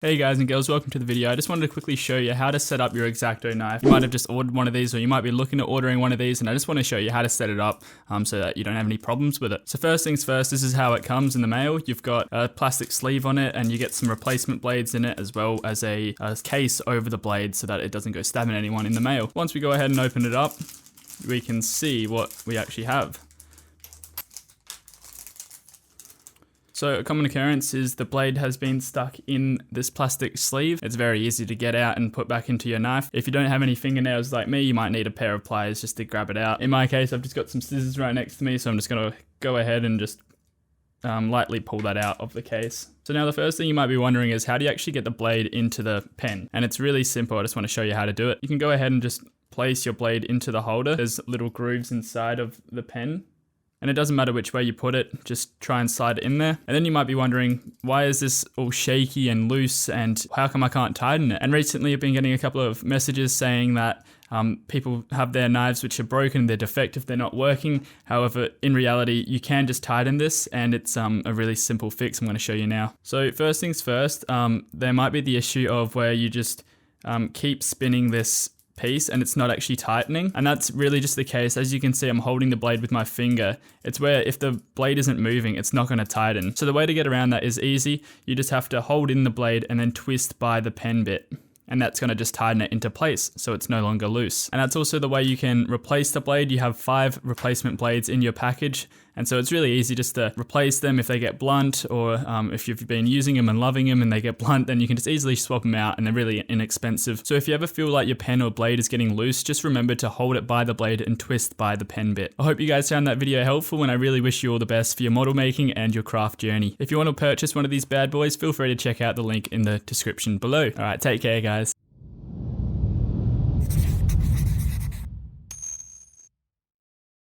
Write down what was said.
Hey guys and girls, welcome to the video. I just wanted to quickly show you how to set up your X-ACTO knife. You might have just ordered one of these, or you might be looking at ordering one of these, and I just want to show you how to set it up so that you don't have any problems with it. So first things first, this is how it comes in the mail. You've got a plastic sleeve on it, and you get some replacement blades in it, as well as a case over the blade so that it doesn't go stabbing anyone in the mail. Once we go ahead and open it up, we can see what we actually have. So a common occurrence is the blade has been stuck in this plastic sleeve. It's very easy to get out and put back into your knife. If you don't have any fingernails like me, you might need a pair of pliers just to grab it out. In my case, I've just got some scissors right next to me, so I'm just gonna go ahead and just lightly pull that out of the case. So now the first thing you might be wondering is, how do you actually get the blade into the pen? And it's really simple. I just want to show you how to do it. You can go ahead and just place your blade into the holder. There's little grooves inside of the pen, and it doesn't matter which way you put it, just try and slide it in there. And then you might be wondering, why is this all shaky and loose, and how come I can't tighten it? And recently I've been getting a couple of messages saying that people have their knives which are broken, they're defective, they're not working. However, in reality, you can just tighten this, and it's a really simple fix I'm going to show you now. So first things first, there might be the issue of where you just keep spinning this piece and it's not actually tightening, and that's really just the case. As you can see, I'm holding the blade with my finger. It's where if the blade isn't moving, it's not going to tighten. So the way to get around that is easy. You just have to hold in the blade and then twist by the pen bit, and that's going to just tighten it into place so it's no longer loose. And that's also the way you can replace the blade. You have 5 replacement blades in your package, and so it's really easy just to replace them if they get blunt, or if you've been using them and loving them and they get blunt, then you can just easily swap them out, and they're really inexpensive. So if you ever feel like your pen or blade is getting loose, just remember to hold it by the blade and twist by the pen bit. I hope you guys found that video helpful, and I really wish you all the best for your model making and your craft journey. If you want to purchase one of these bad boys, feel free to check out the link in the description below. Alright, take care guys.